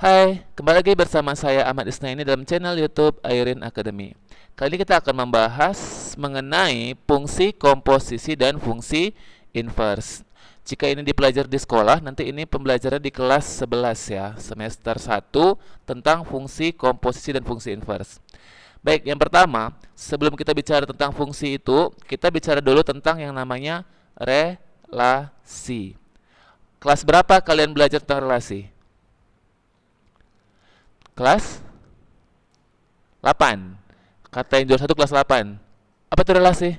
Hai, kembali lagi bersama saya Ahmad Isnaini dalam channel YouTube Airin Academy. Kali ini kita akan membahas mengenai fungsi komposisi dan fungsi inverse. Jika ini dipelajari di sekolah, nanti ini pembelajaran di kelas 11 ya, semester 1 tentang fungsi komposisi dan fungsi inverse. Baik, yang pertama, sebelum kita bicara tentang fungsi itu, kita bicara dulu tentang yang namanya relasi. Kelas berapa kalian belajar tentang relasi? Kelas 8. Kata yang juara 1 kelas 8. Apa itu relasi?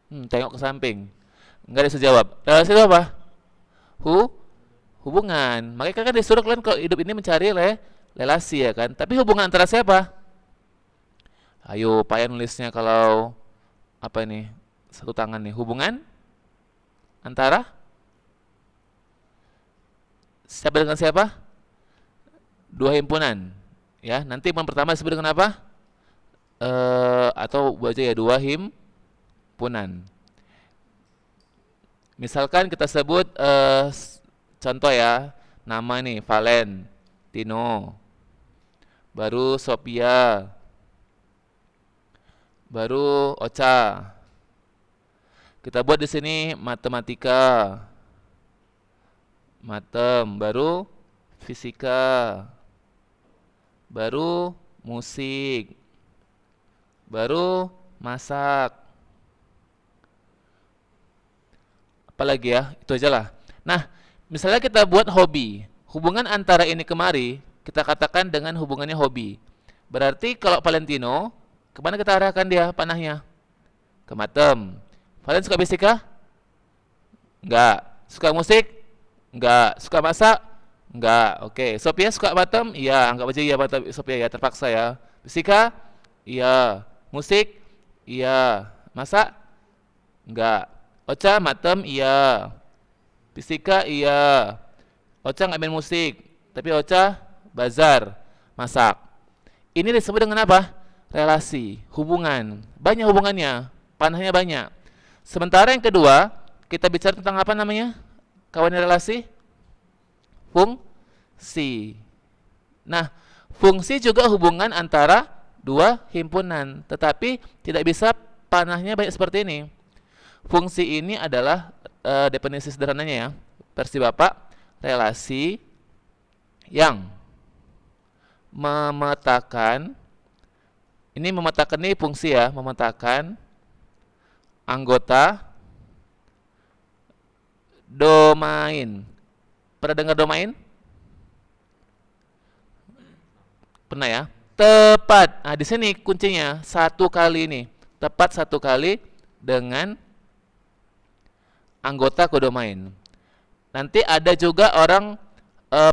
Tengok ke samping. Enggak ada yang jawab. Relasi itu apa? Hubungan. Makanya kan disuruh kalian kalau hidup ini mencari relasi ya kan. Tapi hubungan antara siapa? Ayo, payah nulisnya kalau apa ini? Satu tangan nih. Hubungan antara siapa dengan siapa? Dua himpunan. Ya, nanti himpunan pertama disebut dengan apa? Atau baca ya dua himpunan. Misalkan kita sebut contoh ya, nama nih Valen, Tino, baru Sophia, baru Ocha. Kita buat di sini matematika, baru fisika, baru musik, baru masak. Apalagi ya, itu aja lah. Nah, misalnya kita buat hobi. Hubungan antara ini kemari, kita katakan dengan hubungannya hobi. Berarti kalau Valentino, kemana kita arahkan dia panahnya? Ke matem. Valen suka fisika? Enggak. Suka musik? Enggak. Suka masak? Enggak. Oke. Sophia suka matem? Iya. Anggap aja iya matem. Sophia ya, terpaksa ya. Fisika? Iya. Musik? Iya. Masak? Enggak. Ocha matem? Iya. Fisika? Iya. Ocha nggak main musik. Tapi Ocha bazar. Masak. Ini disebut dengan apa? Relasi. Hubungan. Banyak hubungannya. Panahnya banyak. Sementara yang kedua, kita bicara tentang apa namanya? Kawannya relasi? Fungsi. Nah, fungsi juga hubungan antara dua himpunan, tetapi tidak bisa panahnya baik seperti ini. Fungsi ini adalah definisi sederhananya ya, versi Bapak, relasi yang memetakan, ini memetakan ini fungsi ya, memetakan anggota domain. Pernah dengar domain? Pernah ya? Tepat. Nah, di sini kuncinya satu kali ini. Tepat satu kali dengan anggota kodomain. Nanti ada juga orang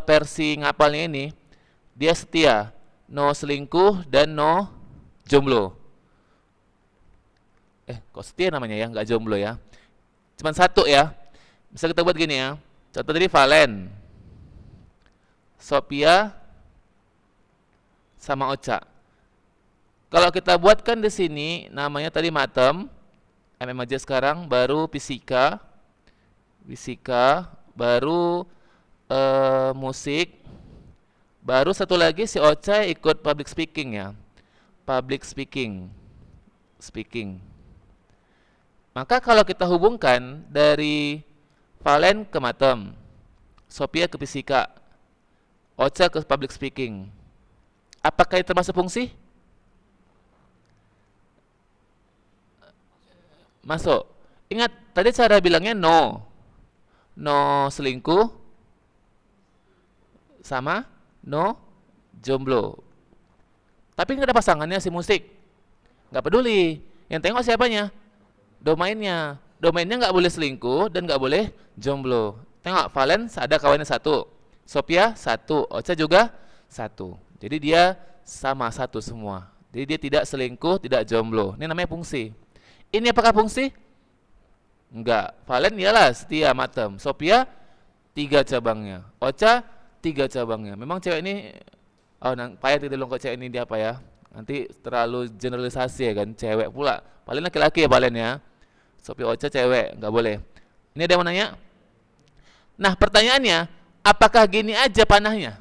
versi ngapalnya ini, dia setia, no selingkuh dan no jomblo. Kok setia namanya ya, nggak jomblo ya. Cuman satu ya. Bisa kita buat gini ya. Contoh tadi Valen, Sophia, sama Ocha. Kalau kita buatkan di sini namanya tadi matem, aja sekarang, baru fisika, baru musik, baru satu lagi si Ocha ikut public speaking ya, speaking. Maka kalau kita hubungkan dari Valen ke matem, Sophia ke fisika, Ocha ke public speaking, apakah itu termasuk fungsi? Masuk. Ingat, tadi cara bilangnya no selingkuh sama no jomblo. Tapi nggak ada pasangannya si musik, nggak peduli. Yang tengok siapanya? Domainnya nggak boleh selingkuh dan nggak boleh jomblo. Tengok, Valen ada kawannya satu, Sophia satu, Ocha juga satu. Jadi dia sama satu semua. Jadi dia tidak selingkuh, tidak jomblo. Ini namanya fungsi. Ini apakah fungsi? Enggak. Valen iyalah setia matem. Sophia 3 cabangnya. Ocha 3 cabangnya. Memang cewek ini payah tidak kok cewek ini dia apa ya? Nanti terlalu generalisasi ya kan, cewek pula. Paling laki-laki ya Valen ya. Sophia Ocha cewek, nggak boleh. Ini ada yang mau nanya? Nah, pertanyaannya, Apakah gini aja panahnya?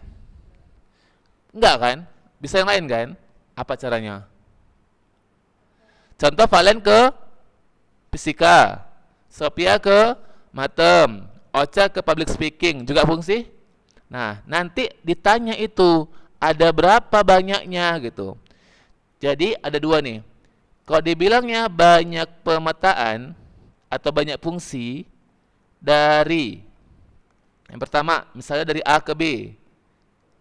Enggak kan? Bisa yang lain kan? Apa caranya? Contoh Valen ke fisika, Sophia ke matem, Ocha ke public speaking, juga fungsi. Nah, nanti ditanya itu ada berapa banyaknya gitu. Jadi ada dua nih. Kalau dibilangnya banyak pemetaan atau banyak fungsi dari yang pertama, misalnya dari A ke B,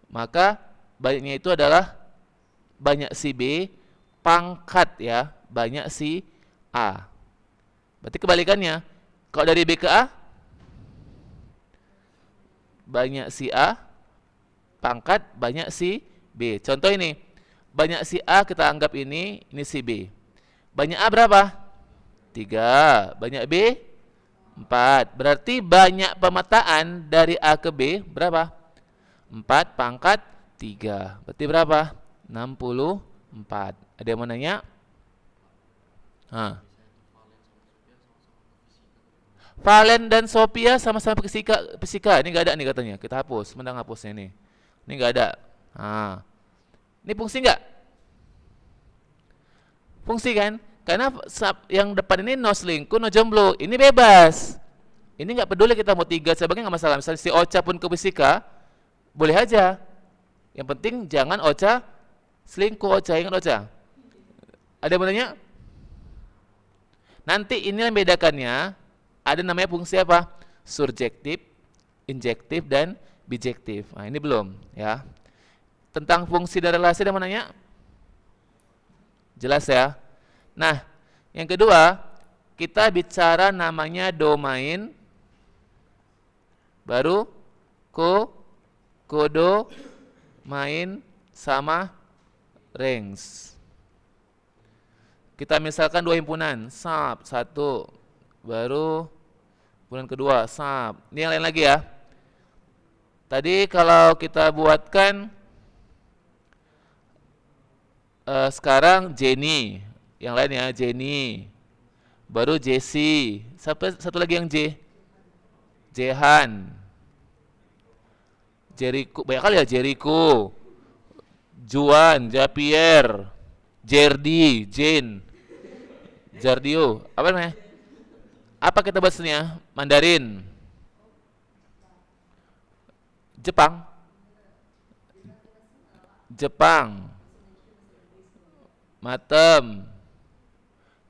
maka banyaknya itu adalah banyak si B pangkat ya, banyak si A. Berarti kebalikannya, kalau dari B ke A, banyak si A pangkat banyak si B. Contoh ini, banyak si A kita anggap ini si B. Banyak A berapa? 3. Banyak B? 4. Berarti banyak pemetaan dari A ke B berapa? 4 pangkat 3. Berarti berapa? 64. Ada yang mau nanya? Valen dan Sophia sama-sama fisika. Ini nggak ada nih katanya. Kita hapus. Mending hapusnya nih. Ini nggak ada. Ini fungsi nggak? Fungsi kan? Karena yang depan ini no selingkuh, no jomblo. Ini bebas. Ini nggak peduli kita mau 3 sebagainya nggak masalah. Misalnya si Ocha pun ke fisika, boleh aja. Yang penting jangan Ocha selingkuh. Ocha, ingat Ocha. Ada yang mau nanya? Nanti ini yang bedakannya. Ada namanya fungsi apa? Surjektif, injektif, dan bijektif. Nah, ini belum ya. Tentang fungsi dan relasi ada yang mau nanya? Jelas ya? Nah, yang kedua, kita bicara namanya domain, baru kodomain sama range. Kita misalkan dua himpunan, sub, satu, baru himpunan kedua, sub. Ini yang lain lagi ya. Tadi kalau kita buatkan sekarang Jenny, yang lain ya Jenny, baru Jesse, satu lagi yang J, Jehan, Jericho, banyak kali ya Jericho, Juan, Japier, Jerdy, Jane, Jardio, apa namanya? Apa kita bahasnya? Mandarin, Jepang, Jepang, matem,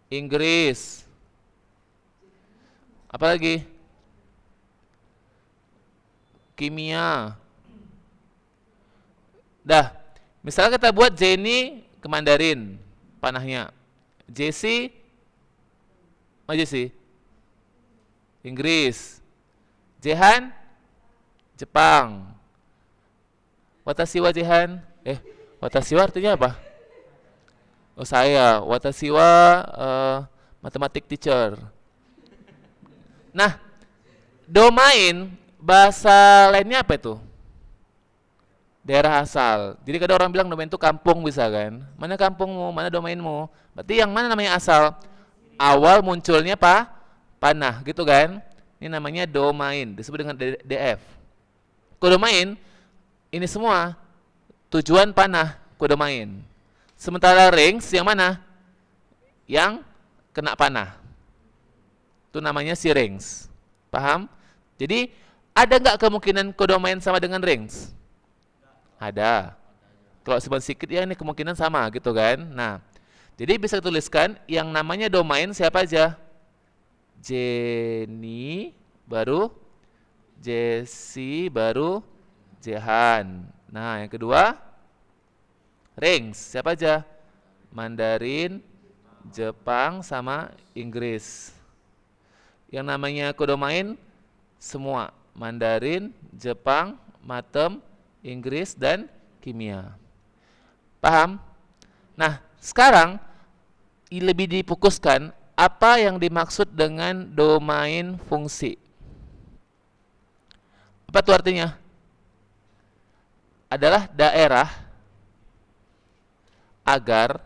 Inggris, apa lagi? Kimia. Dah, misalnya kita buat Jenny ke Mandarin, panahnya. Jesse, Jesse, Inggris. Jehan, Jepang. Watashi wa Jehan, watashi wa artinya apa? Oh saya, watashi wa matematik teacher. Nah, domain bahasa lainnya apa itu? Daerah asal. Jadi kadang orang bilang domain itu kampung bisa kan? Mana kampungmu, mana domainmu? Berarti yang mana namanya asal? Awal munculnya panah gitu kan? Ini namanya domain, disebut dengan DF. Kodomain ini semua tujuan panah kodomain. Sementara range yang mana? Yang kena panah. Itu namanya si range. Paham? Jadi ada nggak kemungkinan kodomain sama dengan range? Ada. Kalau sebentar sedikit ya ini kemungkinan sama gitu kan. Nah, jadi bisa tuliskan yang namanya domain siapa aja? Jenny baru Jesse baru Jehan. Nah, yang kedua range siapa aja? Mandarin, Jepang sama Inggris. Yang namanya kodomain semua Mandarin, Jepang, matem, Inggris dan kimia. Paham? Nah, sekarang lebih difokuskan apa yang dimaksud dengan domain fungsi. Apa itu artinya? Adalah daerah agar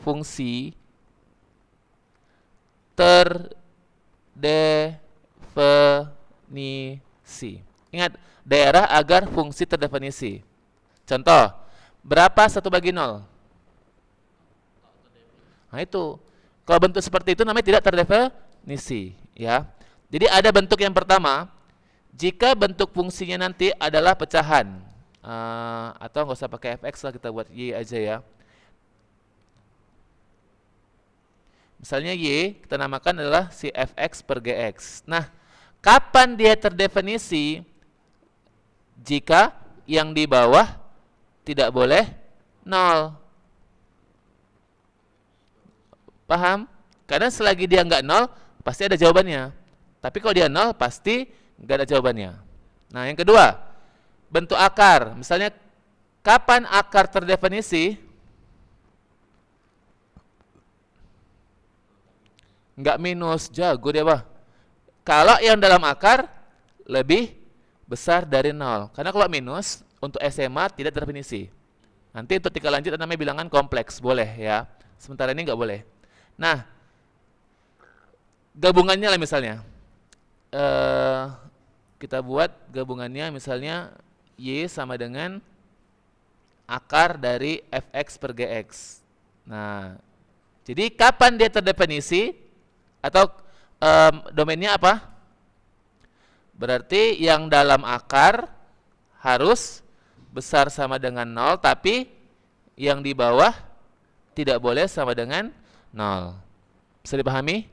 fungsi terdefinisi. Ingat, daerah agar fungsi terdefinisi. Contoh, berapa 1/0? Nah itu, kalau bentuk seperti itu namanya tidak terdefinisi, ya. Jadi ada bentuk yang pertama, jika bentuk fungsinya nanti adalah pecahan, atau nggak usah pakai fx lah, kita buat y aja ya. Misalnya y kita namakan adalah si fx per gx. Nah, kapan dia terdefinisi? Jika yang di bawah tidak boleh 0. Paham? Karena selagi dia nggak 0, pasti ada jawabannya. Tapi kalau dia 0, pasti nggak ada jawabannya. Nah, yang kedua, bentuk akar. Misalnya, kapan akar terdefinisi? Nggak minus, jago dia, Bah. Kalau yang dalam akar lebih besar dari 0. Karena kalau minus, untuk SMA tidak terdefinisi. Nanti untuk tingkat lanjut namanya bilangan kompleks, boleh ya. Sementara ini nggak boleh. Nah, gabungannya lah misalnya. Kita buat gabungannya misalnya y sama dengan akar dari fx per gx. Nah, jadi kapan dia terdefinisi? Atau domainnya apa? Berarti yang dalam akar harus besar sama dengan 0, tapi yang di bawah tidak boleh sama dengan 0. Bisa dipahami?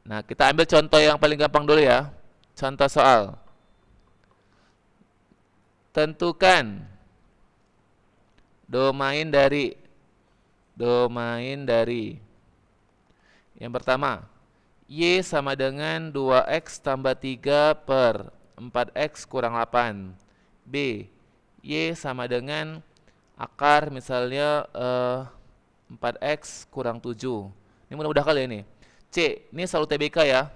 Nah, kita ambil contoh yang paling gampang dulu ya. Contoh soal. Tentukan domain dari yang pertama, y sama dengan 2x tambah 3 per 4x kurang 8. B, y sama dengan akar misalnya 4x kurang 7. Ini mudah-mudah kali ini. C, ini selalu TBK ya.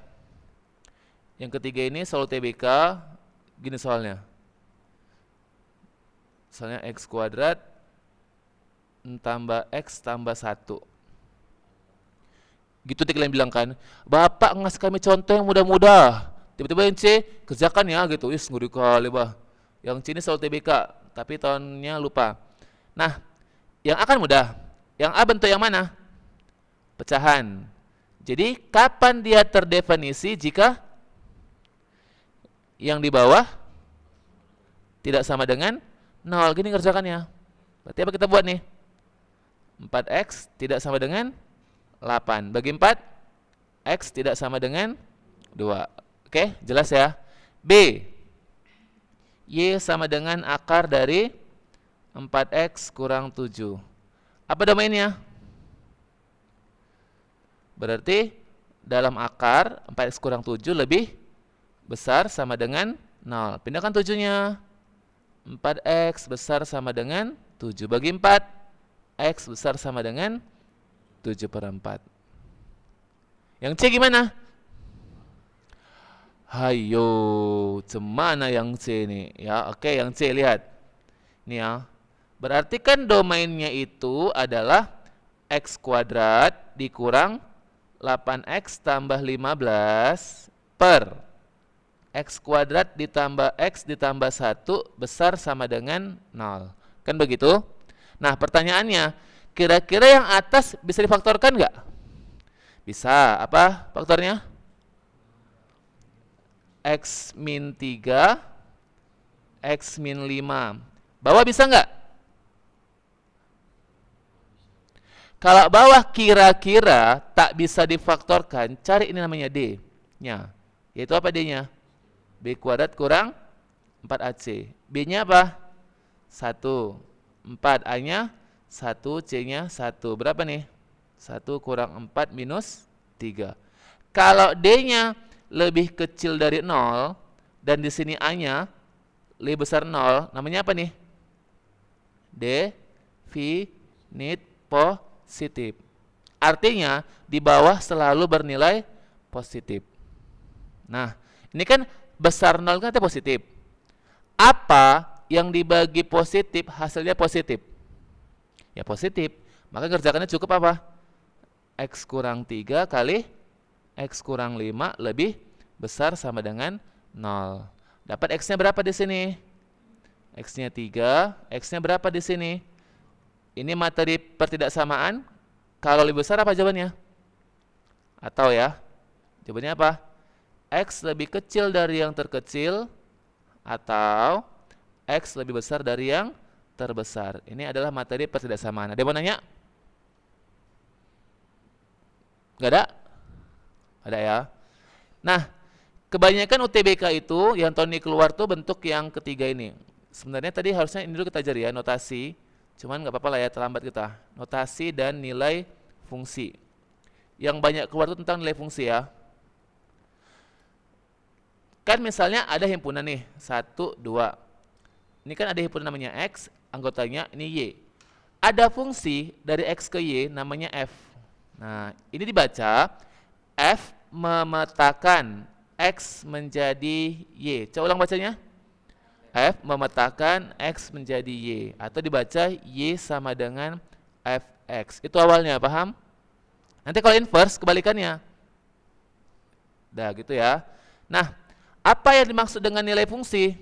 Yang ketiga ini selalu TBK. Gini soalnya. Misalnya x kuadrat tambah x tambah 1. Gitu kalian bilang kan, Bapak ngasih kami contoh yang mudah-mudah. Tiba-tiba yang C, kerjakan ya gitu. Is, ngeri kali, Bah. Yang C ini selalu TBK, tapi tahunnya lupa. Nah, yang akan mudah. Yang A bentuk yang mana? Pecahan. Jadi, kapan dia terdefinisi jika yang di bawah tidak sama dengan 0. Gini kerjakannya. Berarti apa kita buat nih? 4x tidak sama dengan 8. Bagi 4, x tidak sama dengan 2. Oke, jelas ya? B, y sama dengan akar dari 4x kurang 7. Apa domainnya? Berarti dalam akar 4x kurang 7 lebih besar sama dengan 0. Pindahkan 7-nya. 4x besar sama dengan 7. Bagi 4, x besar sama dengan 7/4. Yang C gimana? Hayo, cemana yang C ini? Ya, oke, yang C lihat. Ini ya. Berarti kan domainnya itu adalah x kuadrat dikurang 8x tambah 15 per x kuadrat ditambah x ditambah 1 besar sama dengan 0. Kan begitu? Nah, pertanyaannya, kira-kira yang atas bisa difaktorkan nggak? Bisa. Apa faktornya? X min 3, X min 5. Bawah bisa nggak? Kalau bawah kira-kira tak bisa difaktorkan, cari ini namanya D-nya. Yaitu apa D-nya? B kuadrat kurang 4AC. B-nya apa? 1. 4. A-nya 1, C-nya 1. Berapa nih? 1 kurang 4 minus 3. Kalau D-nya lebih kecil dari 0, dan di sini A-nya lebih besar 0, namanya apa nih? Definit positif. Artinya, di bawah selalu bernilai positif. Nah, ini kan besar 0 kan artinya positif. Apa yang dibagi positif, hasilnya positif? Ya positif. Maka kerjakannya cukup apa? X kurang 3 kali X kurang 5 lebih besar sama dengan 0. Dapat X-nya berapa di sini? X-nya 3, X-nya berapa di sini? Ini materi pertidaksamaan. Kalau lebih besar apa jawabannya? Atau ya, jawabannya apa? X lebih kecil dari yang terkecil atau X lebih besar dari yang terbesar. Ini adalah materi pertidaksamaan. Ada yang mau nanya? Gak ada? Ada ya. Nah, kebanyakan UTBK itu yang tahun ini keluar tuh bentuk yang ketiga ini. Sebenarnya tadi harusnya ini dulu kita ajar ya, notasi. Cuman nggak apa-apa lah ya, terlambat kita. Notasi dan nilai fungsi. Yang banyak keluar itu tentang nilai fungsi ya. Kan misalnya ada himpunan nih, 1, 2. Ini kan ada himpunan namanya X, anggotanya ini Y. Ada fungsi dari X ke Y namanya F. Nah, ini dibaca F memetakan X menjadi Y. Coba ulang bacanya. F memetakan X menjadi Y. Atau dibaca Y sama dengan Fx. Itu awalnya, paham? Nanti kalau inverse, kebalikannya. Dah gitu ya. Nah, apa yang dimaksud dengan nilai fungsi?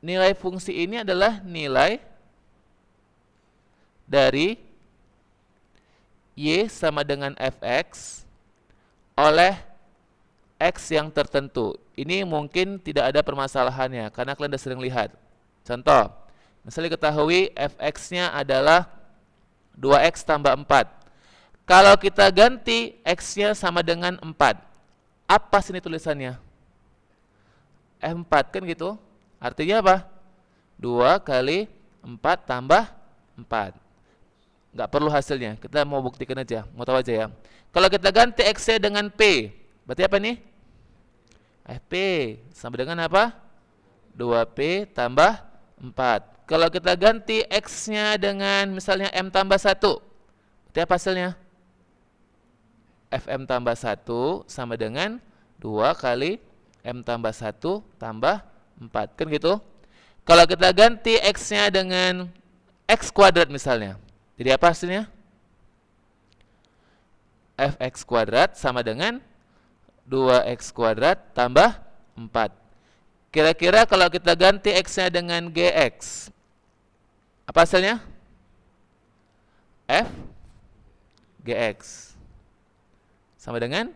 Nilai fungsi ini adalah nilai dari Y sama dengan Fx oleh X yang tertentu. Ini mungkin tidak ada permasalahannya karena kalian sudah sering lihat. Contoh, misalnya ketahui Fx-nya adalah 2x tambah 4. Kalau kita ganti X-nya sama dengan 4, apa sini tulisannya? F4 kan gitu. Artinya apa? 2 kali 4 tambah 4. Nggak perlu hasilnya, kita mau buktikan aja, mau tahu aja ya. Kalau kita ganti X-nya dengan P, berarti apa nih? Fp sama dengan apa? 2P tambah 4. Kalau kita ganti X-nya dengan misalnya M tambah 1, berarti apa hasilnya? Fm tambah 1 sama dengan 2 kali M tambah 1 tambah 4. Kan gitu? Kalau kita ganti X-nya dengan X kuadrat misalnya, jadi apa hasilnya? Fx kuadrat sama dengan 2x kuadrat tambah 4. Kira-kira kalau kita ganti X-nya dengan Gx, apa hasilnya? F Gx sama dengan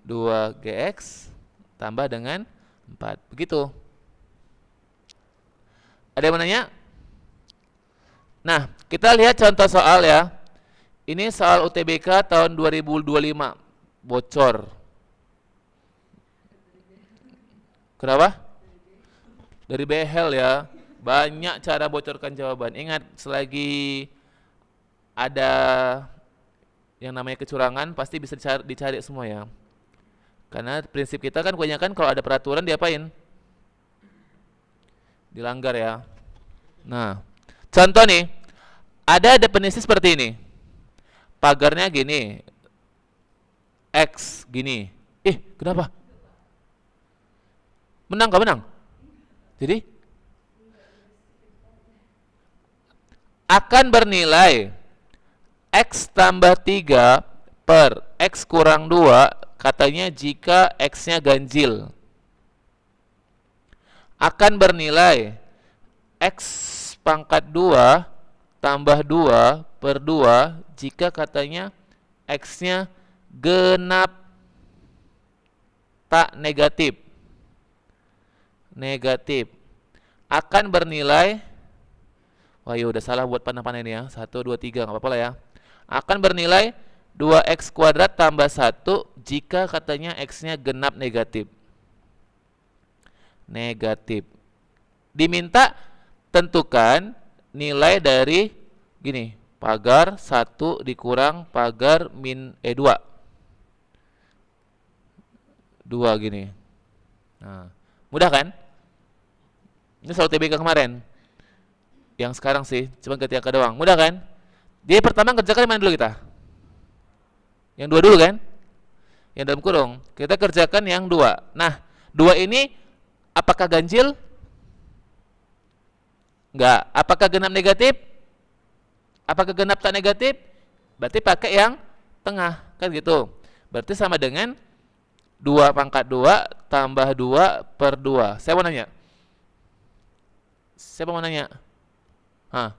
2Gx tambah dengan 4. Begitu. Ada yang mau nanya? Nah, kita lihat contoh soal ya. Ini soal UTBK tahun 2025. Bocor. Kenapa? Dari behel ya. Banyak cara bocorkan jawaban. Ingat, selagi ada yang namanya kecurangan, pasti bisa dicari semua ya. Karena prinsip kita kan kebanyakan kalau ada peraturan diapain? Dilanggar ya. Nah, contoh nih, ada definisi seperti ini. Pagarnya gini, X gini. Kenapa? Menang gak menang? Jadi akan bernilai X tambah 3 per X kurang 2 katanya jika X-nya ganjil. Akan bernilai X pangkat 2 tambah 2 per 2 jika katanya X-nya genap tak negatif. Negatif. Akan bernilai, wah ya udah salah buat panah-panah ini ya. 1, 2, 3, nggak apa-apa lah ya. Akan bernilai 2x kuadrat tambah 1 jika katanya X-nya genap negatif. Negatif. Diminta tentukan nilai dari gini, pagar 1 dikurang pagar min 2. 2 gini. Nah, mudah kan? Ini soal TBK kemarin. Yang sekarang sih, cuma ganti angka doang. Mudah kan? Dia pertama kerjakan mana dulu kita? Yang 2 dulu kan? Yang dalam kurung. Kita kerjakan yang 2. Nah, 2 ini apakah ganjil? Enggak. Apakah genap negatif? Apakah genap tak negatif? Berarti pakai yang tengah, kan gitu. Berarti sama dengan 2 pangkat 2 tambah 2 per 2. Saya mau nanya. Siapa mau nanya? Hah.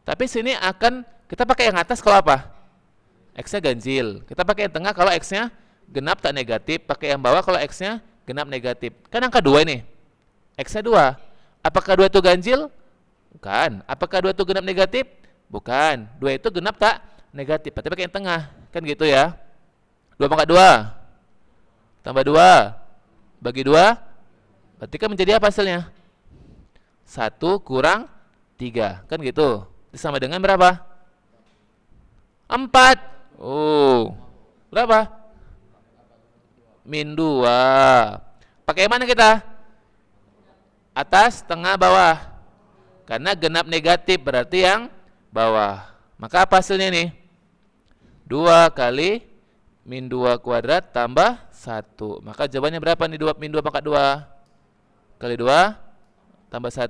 Tapi sini akan kita pakai yang atas kalau apa? X-nya ganjil. Kita pakai yang tengah kalau X-nya genap tak negatif. Pakai yang bawah kalau X-nya genap negatif. Kan angka 2 ini. X-nya 2. Apakah 2 itu ganjil? Bukan. Apakah 2 itu genap negatif? Bukan. 2 itu genap tak negatif. Berarti pakai yang tengah. Kan gitu ya. 2 pangkat 2 tambah 2 bagi 2. Berarti kan menjadi apa hasilnya? 1 kurang 3. Kan gitu. Itu sama dengan berapa? 4. Oh. Berapa? Min 2. Pakai yang mana kita? Atas, tengah, bawah. Karena genap negatif berarti yang bawah. Maka apa hasilnya nih? 2 kali min 2 kuadrat tambah 1. Maka jawabannya berapa nih? Min 2 pangkat 2 kali 2 tambah 1.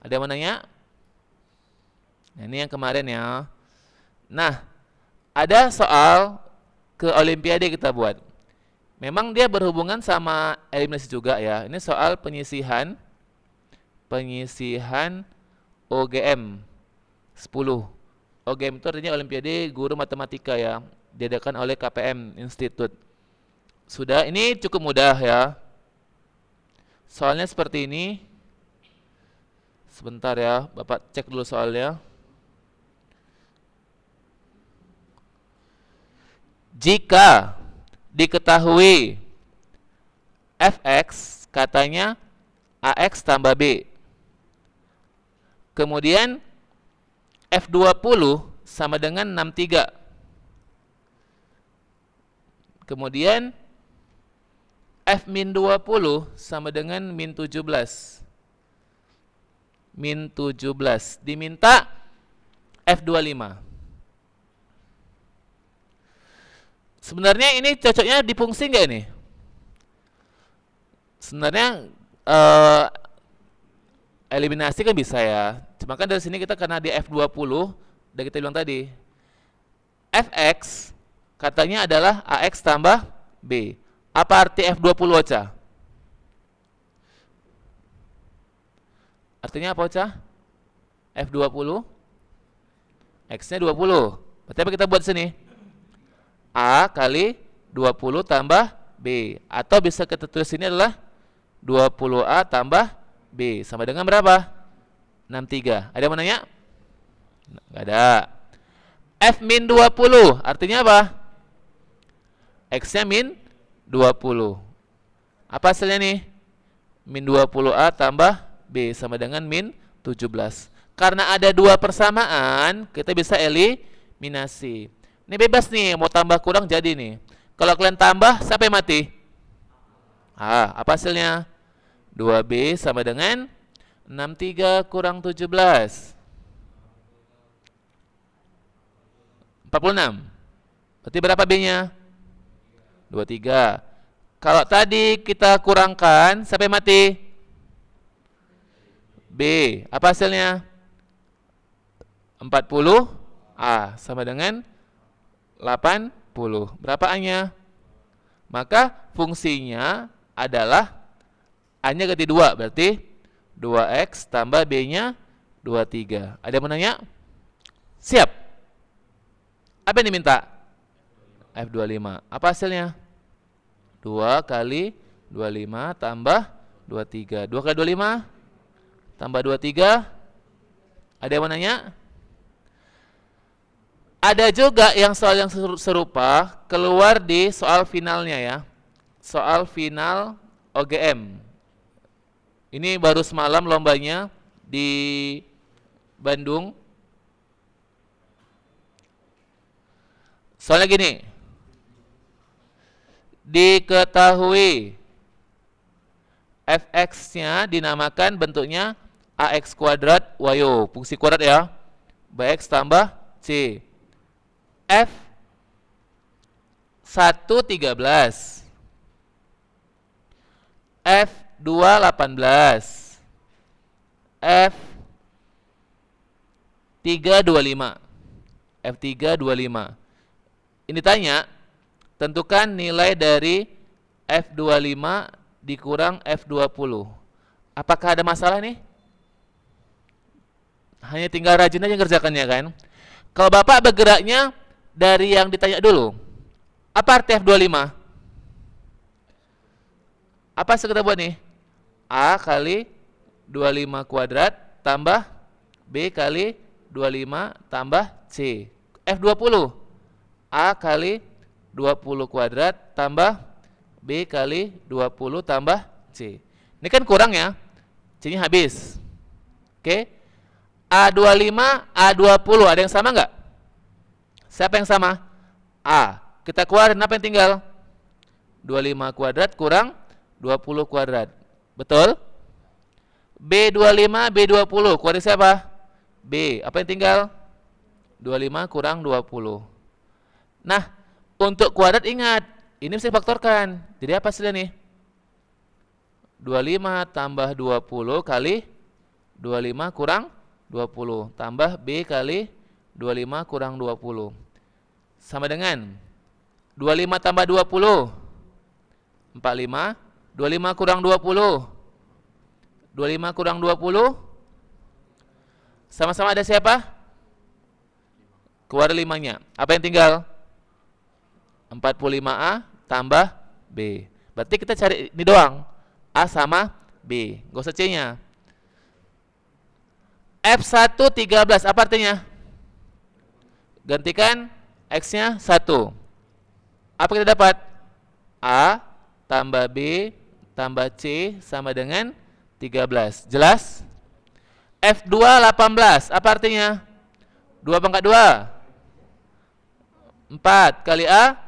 Ada yang mau nanya? Nah, ini yang kemarin ya. Nah, ada soal ke Olimpiade kita buat. Memang dia berhubungan sama eliminasi juga ya. Ini soal penyisihan OGM 10. OGM itu artinya Olimpiade Guru Matematika ya. Diadakan oleh KPM Institute. Sudah, ini cukup mudah ya. Soalnya seperti ini. Sebentar ya, Bapak cek dulu soalnya. Jika diketahui fx katanya ax tambah b. Kemudian f20 sama dengan 63. Kemudian f min 20 sama dengan min 17. Min 17. Diminta f25. Sebenarnya ini cocoknya di fungsi nggak ini? Sebenarnya eliminasi kan bisa ya. Cuma kan dari sini kita karena di F20, udah kita bilang tadi. Fx katanya adalah AX tambah B. Apa arti F20, Ocha? Artinya apa, Ocha? F20 X-nya 20. Berarti apa kita buat sini? A kali 20 tambah B. Atau bisa kita tulis ini adalah 20A tambah B. Sama dengan berapa? 63. Ada yang mau nanya? Nggak ada. F min 20. Artinya apa? X-nya min 20. Apa hasilnya nih? Min 20A tambah B. Sama dengan min 17. Karena ada dua persamaan, kita bisa eliminasi. Ini bebas nih, mau tambah kurang jadi nih. Kalau kalian tambah, siapa yang mati? Apa hasilnya? 2B sama dengan 63 kurang 17. 46. Berarti berapa B-nya? 23. Kalau tadi kita kurangkan, siapa yang mati? B. Apa hasilnya? 40. A sama dengan 80. Berapa A-nya? Maka fungsinya adalah A-nya ganti 2, berarti 2X tambah B-nya 23. Ada yang mau nanya? Siap. Apa yang diminta? F25. Apa hasilnya? 2 kali 25 tambah 23. 2 kali 25 tambah 23. Ada yang mau nanya? Ada juga yang soal yang serupa keluar di soal finalnya ya. Soal final OGM. Ini baru semalam lombanya di Bandung. Soalnya gini. Diketahui fx-nya dinamakan bentuknya ax kuadrat wayo, fungsi kuadrat ya. Bx tambah c. F 1 13, F 2 18, F 3 25, F 3 25. Ini tanya Tentukan nilai dari F25 dikurang F20. Apakah ada masalah nih? Hanya tinggal rajin aja ngerjakannya kan. Kalau Bapak bergeraknya dari yang ditanya dulu. Apa arti F25? Apa yang kita buat nih? A kali 25 kuadrat tambah B kali 25 tambah C. F20. A kali 20 kuadrat tambah B kali 20 tambah C. Ini kan kurang ya. C-nya habis. Oke. A25, A20 ada yang sama nggak? Siapa yang sama? A. Kita keluarin apa yang tinggal? 25 kuadrat kurang 20 kuadrat. Betul? B25, B20. Keluarin siapa? B. Apa yang tinggal? 25 kurang 20. Nah, untuk kuadrat ingat, ini bisa difaktorkan. Jadi apa hasilnya nih? 25 tambah 20 kali 25 kurang 20 tambah B kali 25 kurang 20 sama dengan 25 tambah 20 45, 25 kurang 20 25 kurang 20 sama-sama ada siapa? Keluar 5-nya. Apa yang tinggal? 45A tambah B. Berarti kita cari ini doang. A sama B. Gak usah C-nya. F1 13. Apa artinya? Gantikan X-nya 1. Apa kita dapat? A tambah B tambah C sama dengan 13. Jelas? F2 18. Apa artinya? 2 pangkat 2. 4 kali A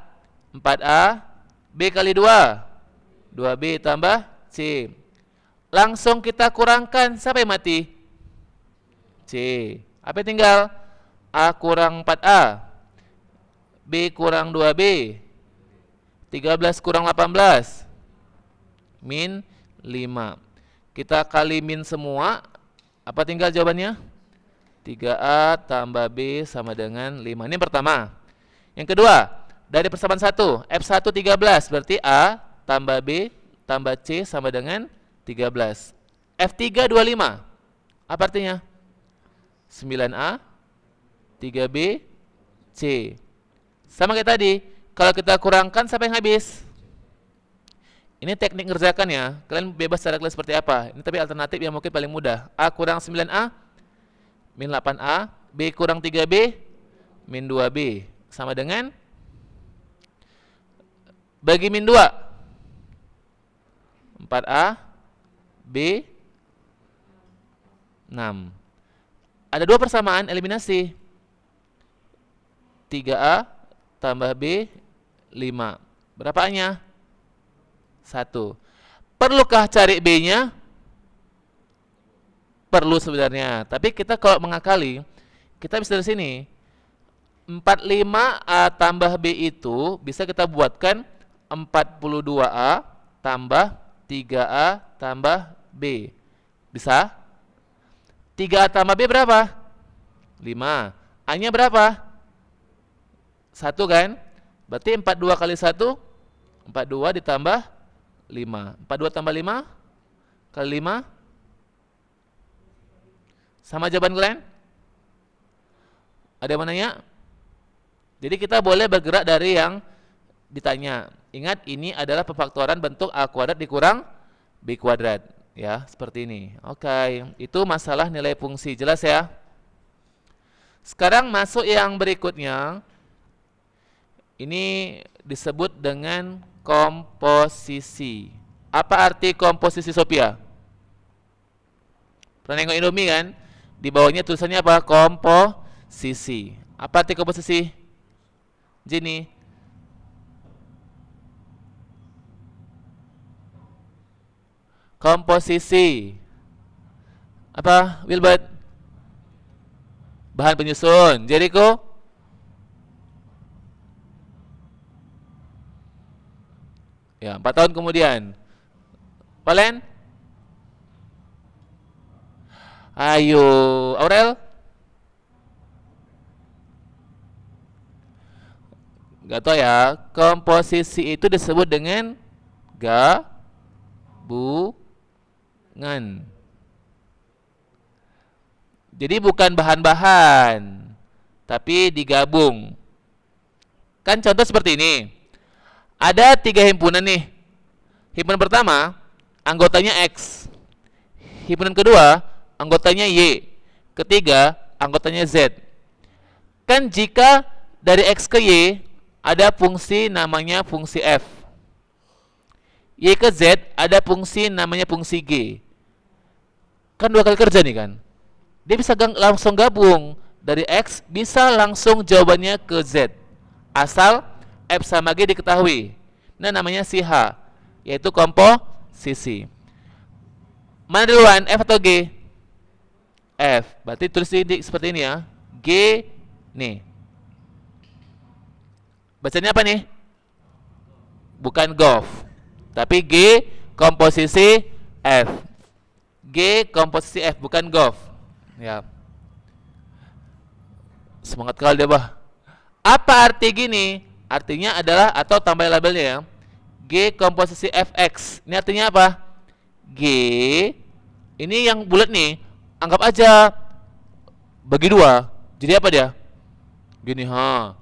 4A, B kali 2, 2B tambah C. Langsung kita kurangkan, siapa yang mati? C. Apa yang tinggal? A kurang 4A, B kurang 2B, 13 kurang 18, min 5. Kita kali min semua, apa tinggal jawabannya? 3A tambah B sama dengan 5. Ini yang pertama. Yang kedua, dari persamaan 1, F1 13 berarti A tambah B tambah C sama dengan 13. F3 25. Apa artinya? 9A 3B C. Sama kayak tadi, kalau kita kurangkan siapa yang habis? Ini teknik ngerjakan ya. Kalian bebas cara kalian seperti apa. Ini tapi alternatif yang mungkin paling mudah. A kurang 9A min 8A, B kurang 3B min 2B sama dengan bagi min 2 4A B 6. Ada dua persamaan eliminasi. 3A tambah B 5. Berapa A-nya? 1. Perlukah cari B-nya? Perlu sebenarnya. Tapi kita kalau mengakali, kita bisa dari sini. 45A tambah B itu bisa kita buatkan 42A tambah 3A tambah B. Bisa? 3A tambah B berapa? 5. A-nya berapa? 1 kan? Berarti 42 kali 1, 42 ditambah 5. 42 tambah 5 kali 5. Sama jawaban kalian? Ada yang mau nanya? Jadi kita boleh bergerak dari yang ditanya. Ingat ini adalah pemfaktoran bentuk A kuadrat dikurang B kuadrat. Ya, seperti ini. Oke, itu masalah nilai fungsi. Jelas ya? Sekarang masuk yang berikutnya. Ini disebut dengan komposisi. Apa arti komposisi, Sophia? Pernah nengok Indomie kan? Di bawahnya tulisannya apa? Komposisi. Apa arti komposisi? Jenny. Komposisi. Apa, Wilbert? Bahan penyusun. Jericho? Ya, 4 tahun kemudian. Valen? Ayo, Aurel? Gak tau ya. Komposisi itu disebut dengan gabungan. Jadi bukan bahan-bahan, tapi digabung. Kan contoh seperti ini. Ada 3 himpunan nih. Himpunan pertama, anggotanya X. Himpunan kedua, anggotanya Y. Ketiga, anggotanya Z. Kan jika dari X ke Y, ada fungsi namanya fungsi F. Y ke Z, ada fungsi namanya fungsi G. Kan 2 kali kerja nih kan. Dia bisa langsung gabung. Dari X bisa langsung jawabannya ke Z. Asal F sama G diketahui. Nah, namanya si H, yaitu komposisi. Mana duluan, F atau G? F. Berarti tulis seperti ini ya. G nih. Bacanya apa nih? Bukan GOV, tapi G komposisi F. G komposisi F, bukan GOV. Ya. Semangat kali dia, bah. Apa arti gini? Artinya adalah, atau tambah labelnya ya, G komposisi Fx. Ini artinya apa? G, ini yang bulat nih, anggap aja bagi 2. Jadi apa dia? Gini, ha.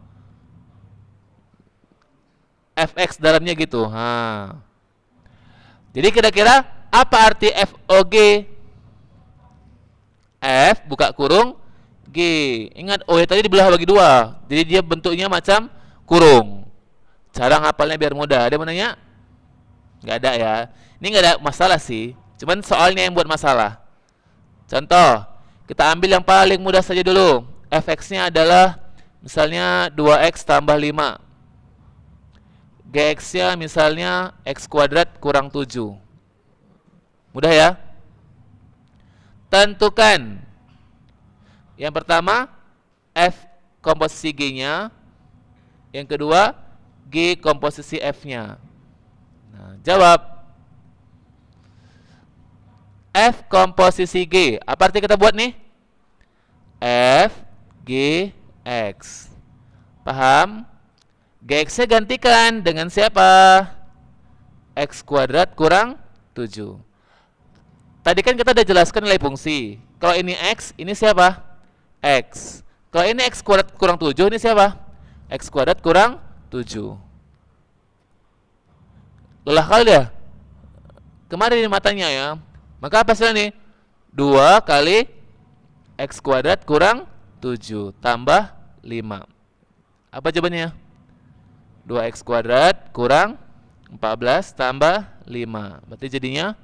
Fx dalamnya gitu, ha. Jadi kira-kira apa arti FOG? F buka kurung G. Ingat O tadi dibelah bagi 2. Jadi dia bentuknya macam kurung. Cara ngapalnya biar mudah. Ada mana nanya? Nggak ada ya. Ini nggak ada masalah sih. Cuman soalnya yang buat masalah. Contoh, kita ambil yang paling mudah saja dulu. Fx-nya adalah misalnya 2x tambah 5. Gx-nya misalnya x kuadrat kurang 7. Mudah ya? Tentukan. Yang pertama, F komposisi G-nya. Yang kedua, G komposisi F-nya. Nah, jawab. F komposisi G. Apa arti kita buat nih? F, G, X. Paham? Gx-nya gantikan dengan siapa? X kuadrat kurang 7. Tadi kan kita udah jelaskan nilai fungsi. Kalau ini X, ini siapa? X. Kalau ini X kuadrat kurang 7, ini siapa? X kuadrat kurang 7. Lelah kali ya? Kemarin ini matanya ya. Maka apa hasilnya nih? 2 kali X kuadrat kurang 7 tambah 5. Apa jawabannya? 2x kuadrat kurang 14 tambah 5. Berarti jadinya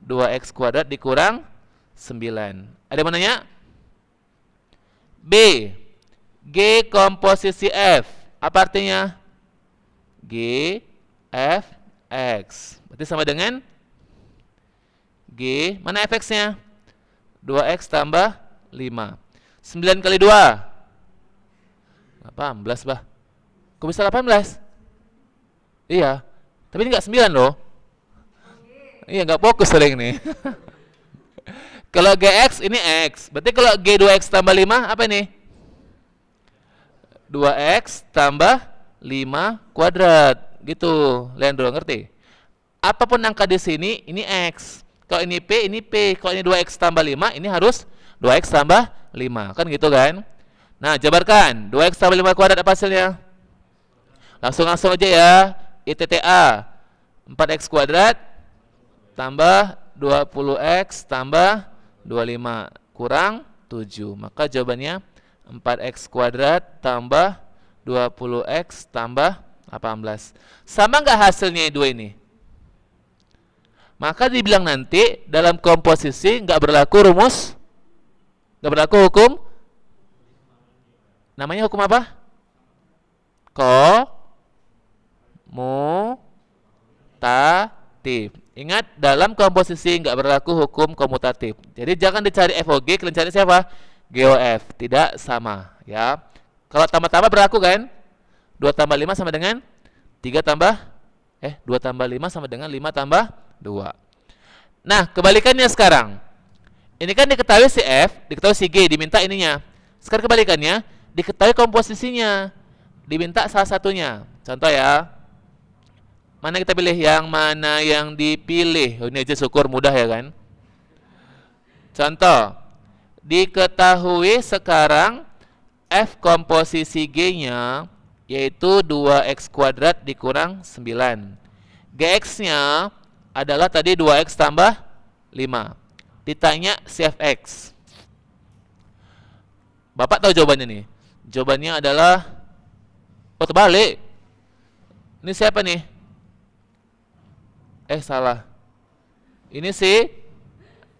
2x kuadrat dikurang 9. Ada yang mau nanya? B. G komposisi F. Apa artinya? G, F, X. Berarti sama dengan G, mana Fx-nya? 2x tambah 5. 9 kali 2. 18, bah. Kok bisa 18? Iya. Tapi ini nggak 9 loh. Iya, nggak fokus sering nih. Kalau Gx ini X. Berarti kalau G 2x tambah 5 apa ini? 2x tambah 5 kuadrat. Gitu. Leandro ngerti? Apapun angka di sini ini X. Kalau ini P, ini P. Kalau ini 2x tambah 5, ini harus 2x tambah 5. Kan gitu kan? Nah, jabarkan. 2x tambah 5 kuadrat apa hasilnya? Langsung aja ya. ITTA 4x kuadrat tambah 20x tambah 25 kurang 7. Maka jawabannya 4x kuadrat tambah 20x tambah 18. Sama nggak hasilnya dua ini? Maka dibilang nanti dalam komposisi nggak berlaku rumus, nggak berlaku hukum. Namanya hukum apa? Komutatif. Ingat, dalam komposisi nggak berlaku hukum komutatif. Jadi jangan dicari FOG, kalian cari siapa? GOF. Tidak sama, ya. Kalau tambah-tambah berlaku kan? 2 tambah 5 sama dengan 3 tambah 2 tambah 5 sama dengan 5 tambah 2. Nah, kebalikannya sekarang. Ini kan diketahui si F, diketahui si G, diminta ininya. Sekarang kebalikannya, diketahui komposisinya. diminta salah satunya. Contoh ya, mana kita pilih? Yang mana yang dipilih? Oh, ini aja syukur mudah ya kan. Contoh, diketahui sekarang F komposisi G-nya yaitu 2x kuadrat dikurang 9. Gx-nya adalah tadi 2x tambah 5. Ditanya CFX. Bapak tahu jawabannya nih. Jawabannya adalah, oh terbalik. Ini siapa nih? Salah. Ini si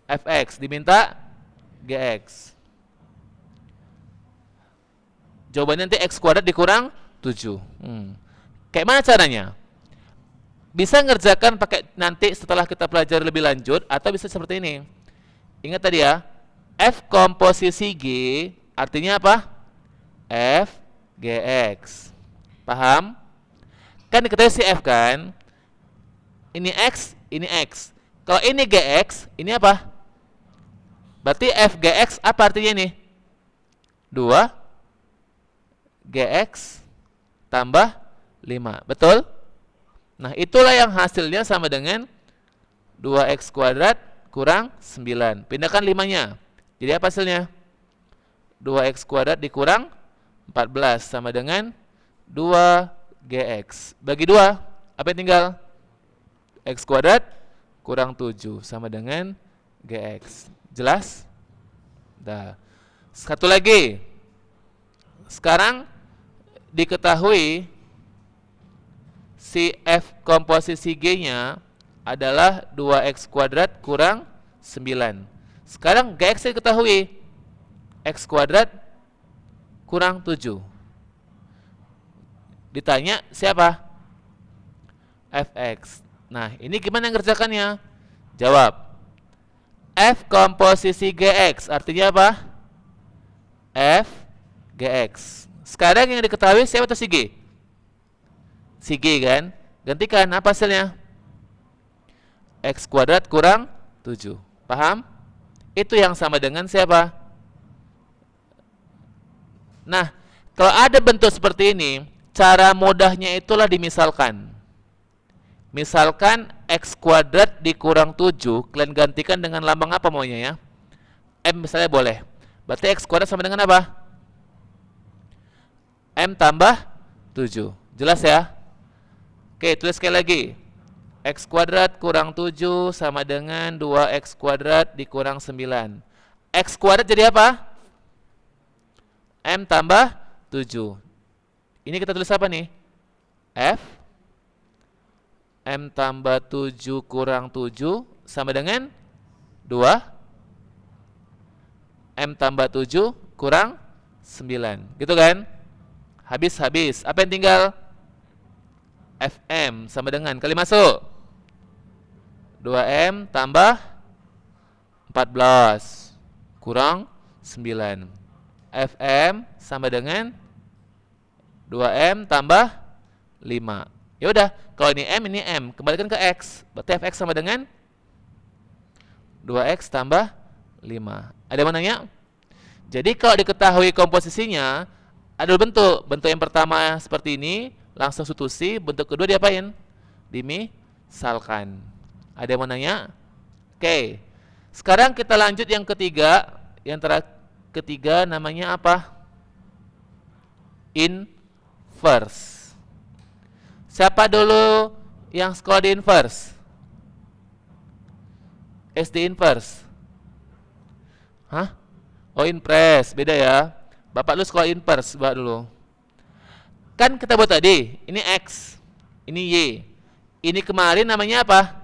fx diminta gx. Jawabannya nanti x kuadrat dikurang 7. Kayak mana caranya? Bisa ngerjakan pakai nanti setelah kita pelajari lebih lanjut, atau bisa seperti ini. Ingat tadi ya, f komposisi G artinya apa? F gx. Paham? Kan diketahui si f kan? Ini x, ini x. Kalau ini gx, ini apa? Berarti f gx apa artinya ini? 2 gx tambah 5. Betul? Nah, itulah yang hasilnya sama dengan 2x kuadrat kurang 9. Pindahkan 5-nya. Jadi apa hasilnya? 2x kuadrat dikurang 14 sama dengan 2gx. Bagi 2, apa yang tinggal? X kuadrat kurang 7 sama dengan gx. Jelas? Dah. Satu lagi. Sekarang diketahui si f komposisi G-nya adalah 2x kuadrat kurang 9. Sekarang gx diketahui x kuadrat kurang 7. Ditanya siapa? Fx. Nah, ini gimana ngerjakannya? Jawab. F komposisi Gx artinya apa? F Gx. Sekarang yang diketahui siapa atau si G? Si G kan? Gantikan, apa hasilnya? X kuadrat kurang 7. Paham? Itu yang sama dengan siapa? Nah, kalau ada bentuk seperti ini, cara mudahnya itulah dimisalkan. Misalkan x kuadrat dikurang 7, kalian gantikan dengan lambang apa maunya ya? M misalnya boleh. Berarti x kuadrat sama dengan apa? M tambah 7. Jelas ya? Oke, tulis sekali lagi. X kuadrat kurang 7 sama dengan 2x kuadrat dikurang 9. X kuadrat jadi apa? M tambah 7. Ini kita tulis apa nih? F M tambah 7 kurang 7 sama dengan 2 M tambah 7 kurang 9. Gitu kan? Habis. Apa yang tinggal? Fm sama dengan, kali masuk, 2M tambah 14 kurang 9. Fm sama dengan 2M tambah 5. Ya udah, kalau ini M, kembalikan ke X. Berarti Fx sama dengan 2X tambah 5. Ada yang mau nanya? Jadi kalau diketahui komposisinya, ada dua bentuk. Bentuk yang pertama seperti ini, langsung substitusi. Bentuk kedua diapain? Dimisalkan. Ada yang mau nanya? Oke. Sekarang kita lanjut yang ketiga. Yang ketiga namanya apa? Inverse. Siapa dulu yang sekolah di inverse? SD inverse? Hah? Oh, inverse, beda ya. Bapak lu sekolah inverse, Bapak dulu. Kan kita buat tadi, ini X, ini Y. Ini kemarin namanya apa?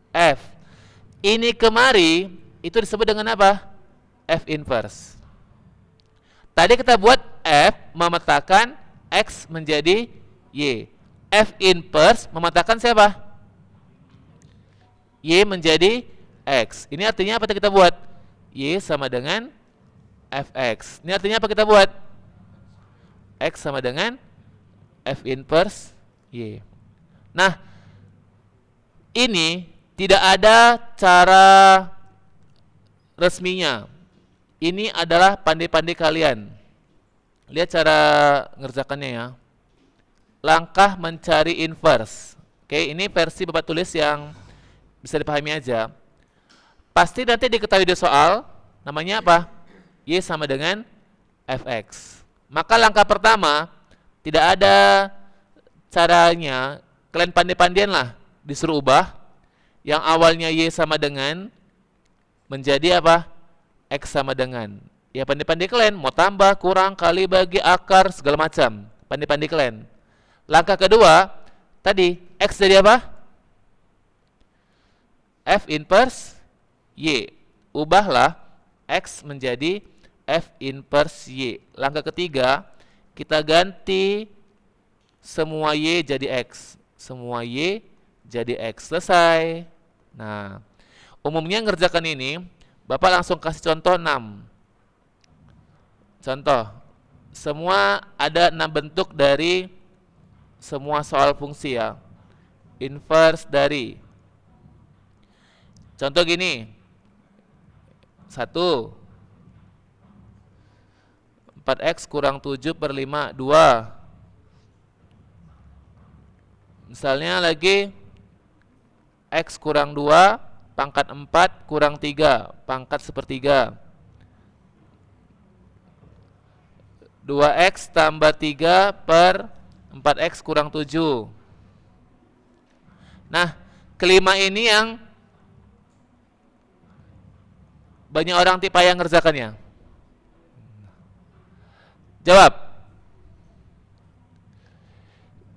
F. Ini kemari, itu disebut dengan apa? F inverse. Tadi kita buat F memetakan X menjadi Y. F inverse memetakan siapa? Y menjadi X. Ini artinya apa yang kita buat? Y sama dengan Fx. Ini artinya apa kita buat? X sama dengan F inverse Y. Nah, ini tidak ada cara resminya. Ini adalah pandai-pandai kalian. Lihat cara ngerjakannya ya. Langkah mencari inverse. Oke, ini versi Bapak tulis yang bisa dipahami aja. Pasti nanti diketahui di soal, namanya apa? Y sama dengan fx. Maka langkah pertama, tidak ada caranya, kalian pandai-pandian lah, disuruh ubah. Yang awalnya Y sama dengan, menjadi apa? X sama dengan. Ya pandai-pandai kalian, mau tambah, kurang, kali, bagi, akar, segala macam. Pandai-pandai kalian. Langkah kedua, tadi, X jadi apa? F inverse Y. Ubahlah X menjadi F inverse Y. Langkah ketiga, kita ganti semua Y jadi X. Semua Y jadi X. Selesai. Nah, umumnya ngerjakan ini, Bapak langsung kasih contoh 6. Contoh, semua ada 6 bentuk dari semua soal fungsi ya. Inverse dari. Contoh gini. 1. 4x kurang 7 per 5, 2. Misalnya lagi x kurang 2, pangkat 4 kurang 3, pangkat sepertiga. 2x tambah 3 per 4x kurang 7. Nah, kelima ini yang banyak orang payah ngerjakannya. Jawab.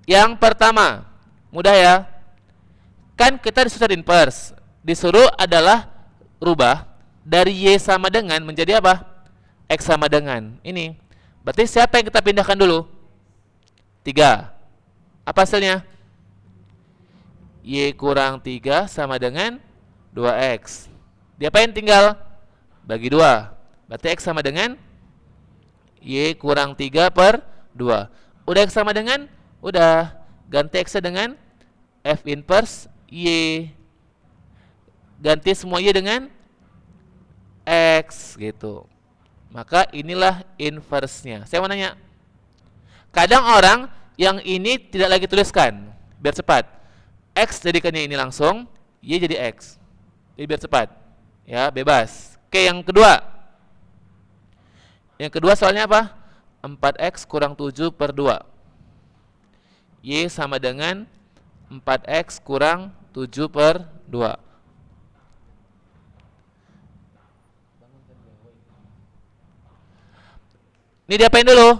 Yang pertama, mudah ya. Kan kita disuruh inverse. Disuruh adalah rubah dari Y sama dengan menjadi apa? X sama dengan. Ini. Berarti siapa yang kita pindahkan dulu? 3. Apa hasilnya? Y kurang 3 sama dengan 2X. Diapain tinggal? Bagi 2. Berarti X sama dengan Y kurang 3 per 2. Udah X sama dengan? Udah. Ganti X dengan F inverse Y. Ganti semua Y dengan X gitu. Maka inilah inverse-nya. Saya mau nanya. Kadang orang yang ini tidak lagi tuliskan. Biar cepat. X jadikannya ini langsung. Y jadi X. Jadi biar cepat. Ya, bebas. Oke, yang kedua. Yang kedua soalnya apa? 4x kurang 7 per 2. Y sama dengan 4x kurang 7 per 2. Ini diapain dulu?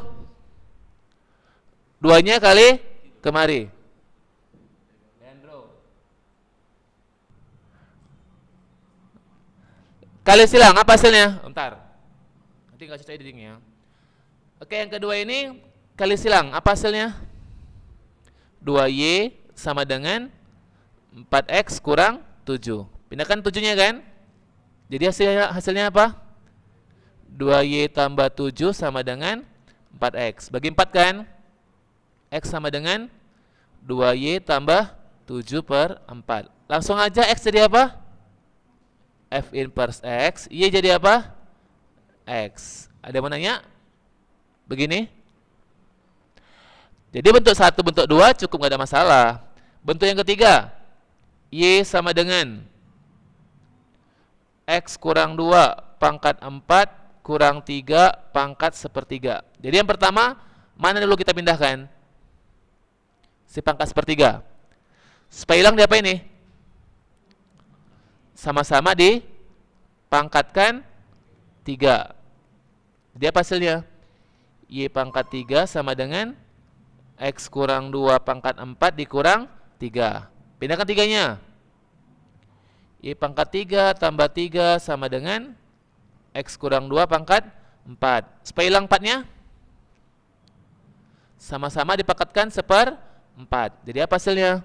2-nya kali kemari. Kali silang, apa hasilnya? Bentar. Nanti kasih saya dindingnya. Oke, yang kedua ini kali silang, apa hasilnya? 2Y sama dengan 4X kurang 7. Pindahkan 7-nya kan? Jadi hasilnya apa? 2Y tambah 7 sama dengan 4X. Bagi 4 kan? X sama dengan 2Y tambah 7 per 4. Langsung aja X jadi apa? F inverse X. Y jadi apa? X. Ada yang mau nanya? Begini. Jadi bentuk 1, bentuk 2 cukup nggak ada masalah. Bentuk yang ketiga. Y sama dengan X kurang 2 pangkat 4 kurang 3 pangkat sepertiga. Jadi yang pertama, mana dulu kita pindahkan? Si pangkat sepertiga. Supaya hilang di apa ini? Sama-sama dipangkatkan 3. Jadi apa hasilnya? Y pangkat 3 sama dengan X kurang 2 pangkat 4 dikurang 3. Pindahkan 3-nya. Y pangkat 3 tambah 3 sama dengan X kurang 2 pangkat 4. Supaya hilang 4-nya? Sama-sama dipangkatkan 1/4. Jadi apa hasilnya?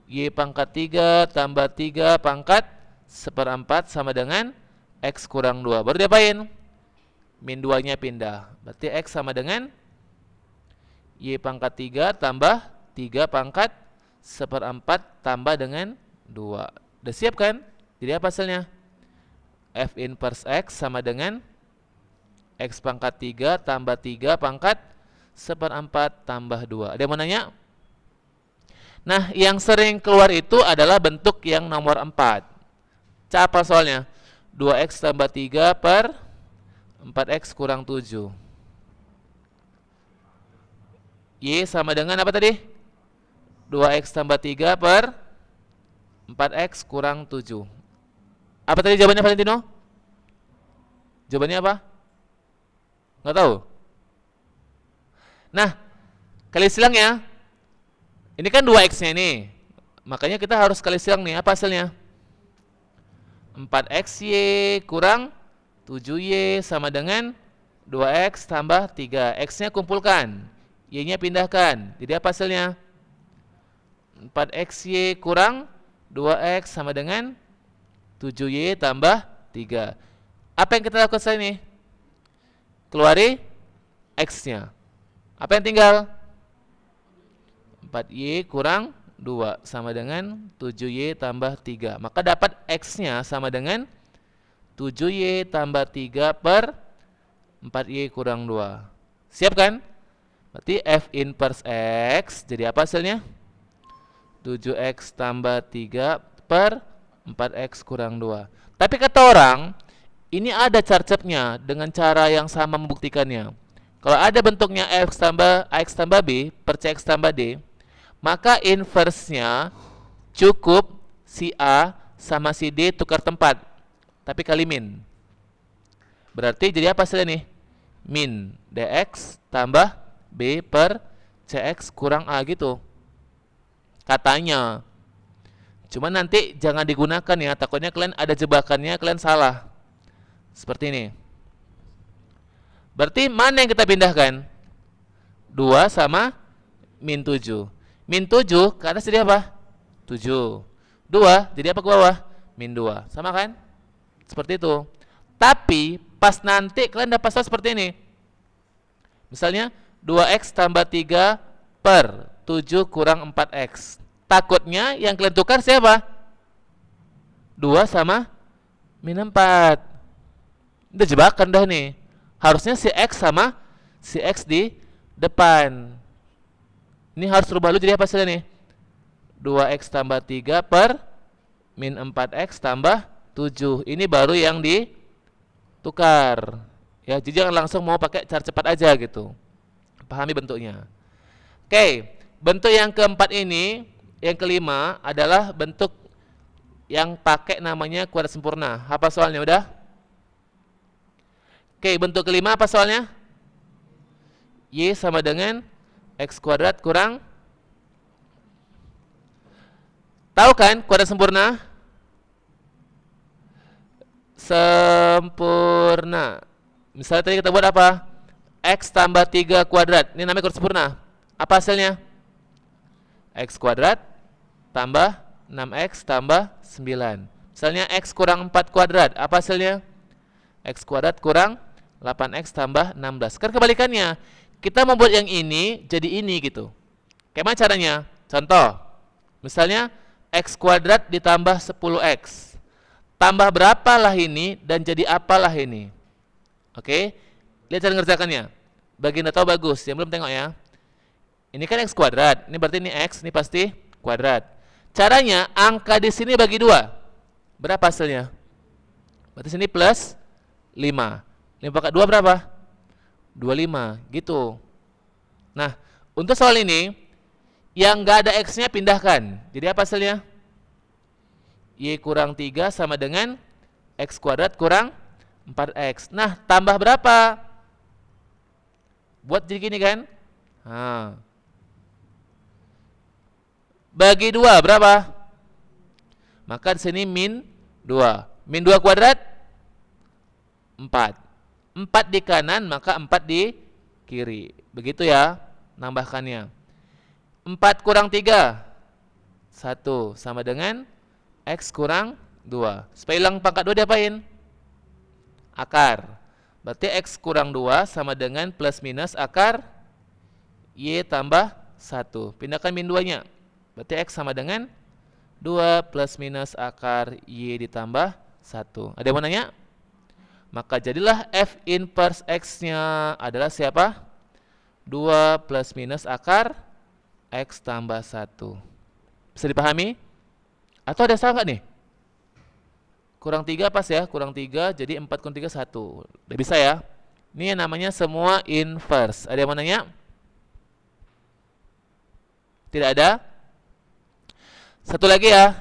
Y pangkat 3 tambah 3 pangkat 1/4 sama dengan X kurang 2. Baru diapain? Min 2-nya pindah. Berarti X sama dengan Y pangkat 3 tambah 3 pangkat 1/4 tambah dengan 2. Udah siap kan? Jadi apa hasilnya? F inverse X sama dengan X pangkat 3 tambah 3 pangkat seperempat tambah 2. Ada yang mau nanya? Nah, yang sering keluar itu adalah bentuk yang nomor 4. Apa soalnya? 2X tambah 3 per 4X kurang 7. Y sama dengan apa tadi? 2X tambah 3 per 4X kurang 7. Apa tadi jawabannya Valentino? Jawabannya apa? Nggak tahu. Nah, kali silang ya. Ini kan 2X-nya ini. Makanya kita harus kali silang nih. Apa hasilnya? 4XY kurang 7Y sama dengan 2X tambah 3. X-nya kumpulkan. Y-nya pindahkan. Jadi apa hasilnya? 4XY kurang 2X sama dengan 7Y tambah 3. Apa yang kita lakukan sekarang ini? Keluari X-nya. Apa yang tinggal? 4Y kurang 2 sama dengan 7Y tambah 3. Maka dapat X-nya sama dengan 7Y tambah 3 per 4Y kurang 2. Siap kan? Berarti F inverse X jadi apa hasilnya? 7X tambah 3 per 4X kurang 2. Tapi kata orang, ini ada carcepnya dengan cara yang sama membuktikannya. Kalau ada bentuknya X tambah AX tambah B per CX tambah D, maka inverse-nya cukup si A sama si D tukar tempat, tapi kali min. Berarti jadi apa hasilnya nih? Min DX tambah B per CX kurang A gitu. Katanya. Cuma nanti jangan digunakan ya, takutnya kalian ada jebakannya, kalian salah. Seperti ini. Berarti mana yang kita pindahkan? 2 sama min 7. Min 7 ke atas jadi apa? 7. 2 jadi apa ke bawah? Min 2. Sama kan? Seperti itu. Tapi pas nanti kalian dapat soal seperti ini. Misalnya 2X tambah 3 per 7 kurang 4X. Takutnya yang kalian tukar siapa? 2 sama min 4. Itu jebakan dah nih. Harusnya si X sama si X di depan. Ini harus rubah dulu jadi apa hasilnya nih? 2X tambah 3 per min 4X tambah 7. Ini baru yang ditukar. Ya, jadi jangan langsung mau pakai cara cepat aja gitu. Pahami bentuknya. Oke, bentuk yang keempat ini, yang kelima adalah bentuk yang pakai namanya kuadrat sempurna. Apa soalnya udah? Oke, bentuk kelima apa soalnya? Y sama dengan X kuadrat kurang. Tahu kan kuadrat sempurna? Sempurna. Misalnya tadi kita buat apa? X tambah 3 kuadrat. Ini namanya kuadrat sempurna. Apa hasilnya? X kuadrat tambah 6X tambah 9. Misalnya X kurang 4 kuadrat. Apa hasilnya? X kuadrat kurang 8X tambah 16. Kan kebalikannya. Kita membuat yang ini jadi ini gitu. Gimana caranya? Contoh. Misalnya X kuadrat ditambah 10X. Tambah berapalah ini dan jadi apalah ini. Oke? Lihat cara ngerjakannya. Bagi yang tahu bagus, yang belum tengok ya. Ini kan X kuadrat, ini berarti ini X, ini pasti kuadrat. Caranya, angka di sini bagi 2. Berapa hasilnya? Berarti sini plus 5. 5 pangkat 2 berapa? 25, gitu. Nah, untuk soal ini, yang nggak ada X-nya pindahkan. Jadi apa hasilnya? Y kurang 3 sama dengan X kuadrat kurang 4X. Nah, tambah berapa? Buat jadi gini kan? Nah. Bagi 2 berapa? Maka di sini min 2. Min 2 kuadrat 4. 4 di kanan maka 4 di kiri. Begitu ya nambahkannya. 4 kurang 3 1 sama dengan X kurang 2. Supaya hilang pangkat 2 diapain? Akar. Berarti X kurang 2 sama dengan plus minus akar Y tambah 1. Pindahkan min 2-nya. Berarti X sama dengan 2 plus minus akar Y ditambah 1. Ada yang mau nanya? Maka jadilah F inverse X-nya adalah siapa? 2 plus minus akar X tambah 1. Bisa dipahami? Atau ada salah nggak nih? Kurang 3 pas ya? Kurang 3, jadi 4 kurang 3, 1. Udah bisa ya? Ini yang namanya semua inverse. Ada yang mau nanya? Tidak ada? Satu lagi ya.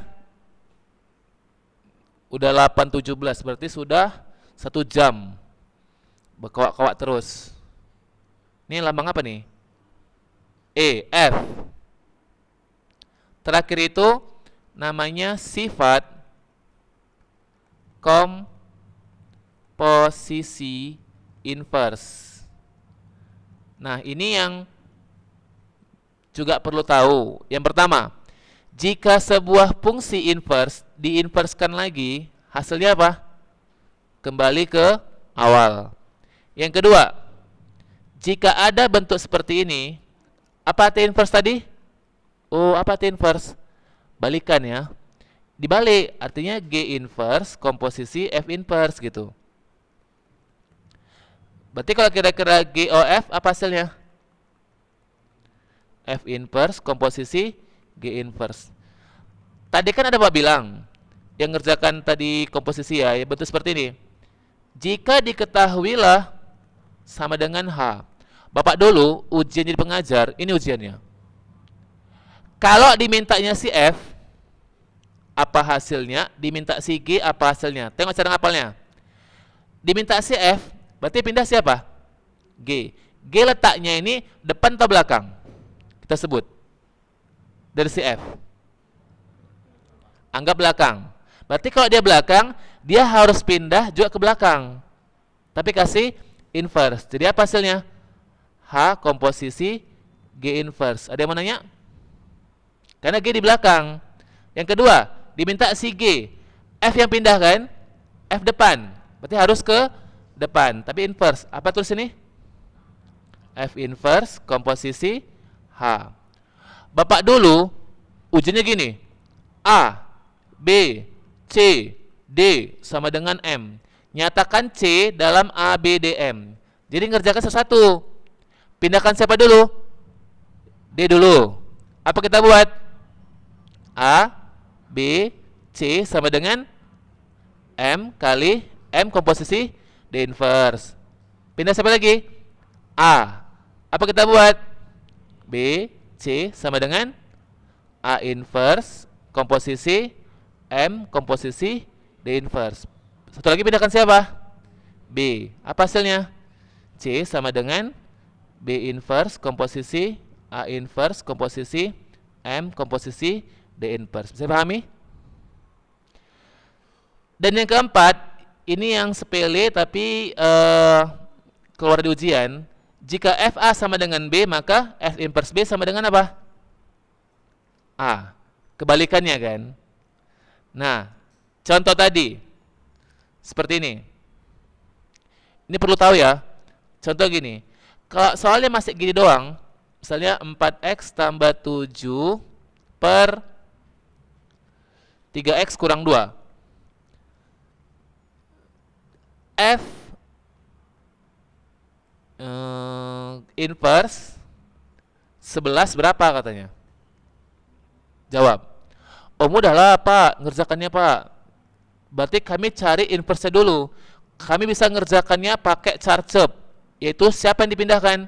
Udah 8.17, berarti sudah 1 jam berkawak-kawak terus. Ini lambang apa nih? E, F. Terakhir itu namanya sifat komposisi inverse. Nah, ini yang juga perlu tahu. Yang pertama, jika sebuah fungsi inverse diinverskan lagi, hasilnya apa? Kembali ke awal. Yang kedua, jika ada bentuk seperti ini, apa arti inverse tadi? Oh, apa arti inverse? Balikan ya. Dibalik, artinya G inverse komposisi F inverse gitu. Berarti kalau kira-kira GOF apa hasilnya? F inverse komposisi G inverse. Tadi kan ada Pak bilang yang ngerjakan tadi komposisi ya bentuk seperti ini. Jika diketahuilah sama dengan H. Bapak dulu ujian jadi pengajar, ini ujiannya. Kalau dimintanya si F, apa hasilnya? Diminta si G, apa hasilnya? Tengok cara ngapalnya. Diminta si F, berarti pindah siapa? G. G letaknya ini depan atau belakang? Kita sebut dari si F. Anggap belakang. Berarti kalau dia belakang, dia harus pindah juga ke belakang. Tapi kasih inverse. Jadi apa hasilnya? H komposisi G inverse. Ada yang mau nanya? Karena G di belakang. Yang kedua, diminta si G. F yang pindah kan? F depan. Berarti harus ke depan. Tapi inverse. Apa tulis ini? F inverse komposisi H. Bapak dulu ujiannya gini. A, B, C, D sama dengan M. Nyatakan C dalam A, B, D, M. Jadi ngerjakan sesuatu. Pindahkan siapa dulu? D dulu. Apa kita buat? A, B, C sama dengan M kali M komposisi D inverse. Pindah siapa lagi? A. Apa kita buat? B, C sama dengan A inverse komposisi M komposisi D inverse. Satu lagi pindahkan siapa? B. Apa hasilnya? C sama dengan B inverse komposisi A inverse komposisi M komposisi D inverse. Bisa pahami? Dan yang keempat, ini yang sepele tapi keluar di ujian. Jika FA sama dengan B, maka F inverse B sama dengan apa? A. Kebalikannya kan? Nah, contoh tadi seperti ini. Ini perlu tahu ya. Contoh gini. Kalau soalnya masih gini doang, misalnya 4x tambah 7 per 3x kurang 2. F inverse 11 berapa katanya? Jawab. Oh mudahlah Pak, ngerjakannya Pak. Berarti kami cari inverse dulu. Kami bisa ngerjakannya pakai charge, yaitu siapa yang dipindahkan?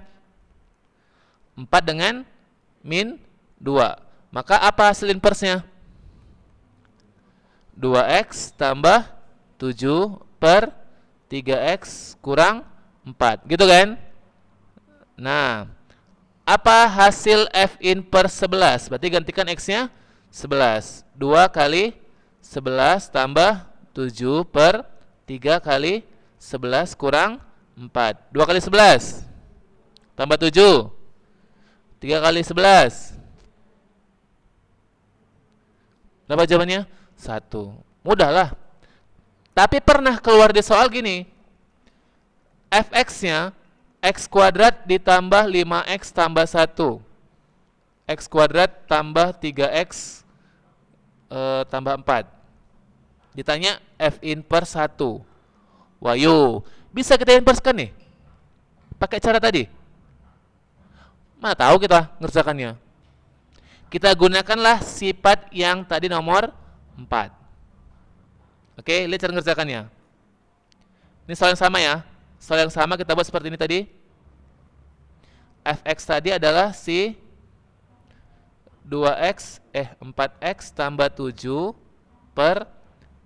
4 dengan min 2. Maka apa hasil inverse-nya? 2x tambah 7 per 3x kurang 4. Gitu kan? Nah, apa hasil F inverse 11? Berarti gantikan X-nya 11. 2 kali 11 tambah 7 per 3 kali 11 kurang 4. 2 kali 11 tambah 7. 3 kali 11. Berapa jawabannya? 1. Mudahlah. Tapi pernah keluar di soal gini. Fx-nya X kuadrat ditambah 5x tambah 1. X kuadrat tambah 3x tambah 4. Ditanya F inverse 1. Wahyu. Bisa kita inverse kan nih? Pakai cara tadi. Mana tahu kita ngerjakannya. Kita gunakanlah sifat yang tadi nomor 4. Oke, lihat cara ngerjakannya. Ini soal yang sama ya. Soal yang sama kita buat seperti ini tadi. Fx tadi adalah si 4x tambah 7 per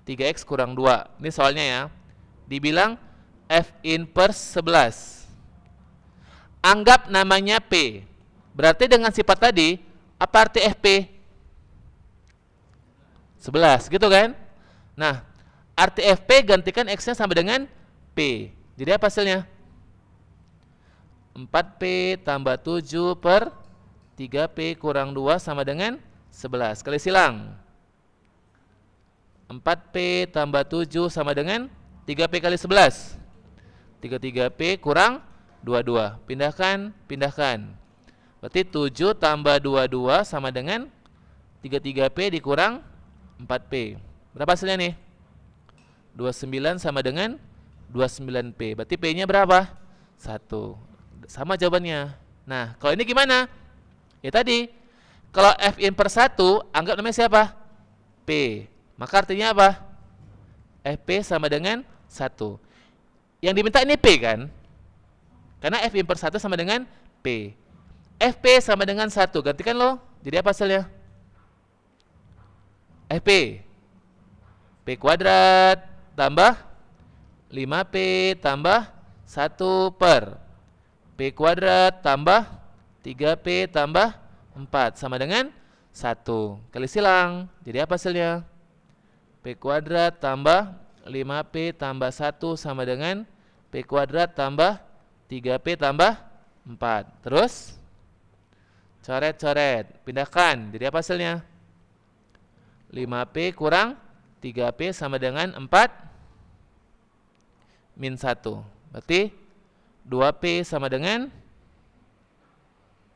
3x kurang 2. Ini soalnya ya. Dibilang F inverse 11. Anggap namanya P. Berarti dengan sifat tadi, apa arti FP? 11, gitu kan? Nah, arti FP gantikan X-nya sama dengan P. Jadi apa hasilnya? 4P tambah 7 per 3P kurang 2 sama dengan 11. Kali silang. 4P tambah 7 sama dengan 3P kali 11. 33P kurang 22. Pindahkan, pindahkan. Berarti 7 tambah 22 sama dengan 33P dikurang 4P. Berapa hasilnya nih? 29 sama dengan 29P. Berarti P-nya berapa? 1. Sama jawabannya. Nah, kalau ini gimana? Ya tadi, kalau F inverse 1, anggap namanya siapa? P. Maka artinya apa? Fp sama dengan 1. Yang diminta ini P kan? Karena F inverse 1 sama dengan P. Fp sama dengan 1. Gantikan loh. Jadi apa hasilnya? Fp. P kuadrat tambah 5P tambah 1 per P kuadrat tambah 3P tambah 4 sama dengan 1. Kali silang. Jadi apa hasilnya? P kuadrat tambah 5P tambah 1 sama dengan P kuadrat tambah 3P tambah 4. Terus coret-coret, pindahkan. Jadi apa hasilnya? 5P kurang 3P sama dengan 4 min 1. Berarti 2P sama dengan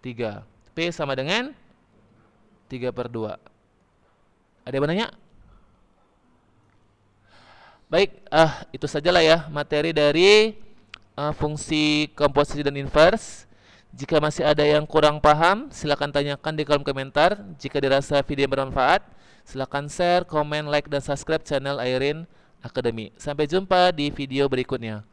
3. P sama dengan 3 per 2. Ada yang nanya? Baik, itu sajalah ya materi dari fungsi komposisi dan inverse. Jika masih ada yang kurang paham, silakan tanyakan di kolom komentar. Jika dirasa video bermanfaat, silakan share, komen, like, dan subscribe channel Airin Academy. Sampai jumpa di video berikutnya.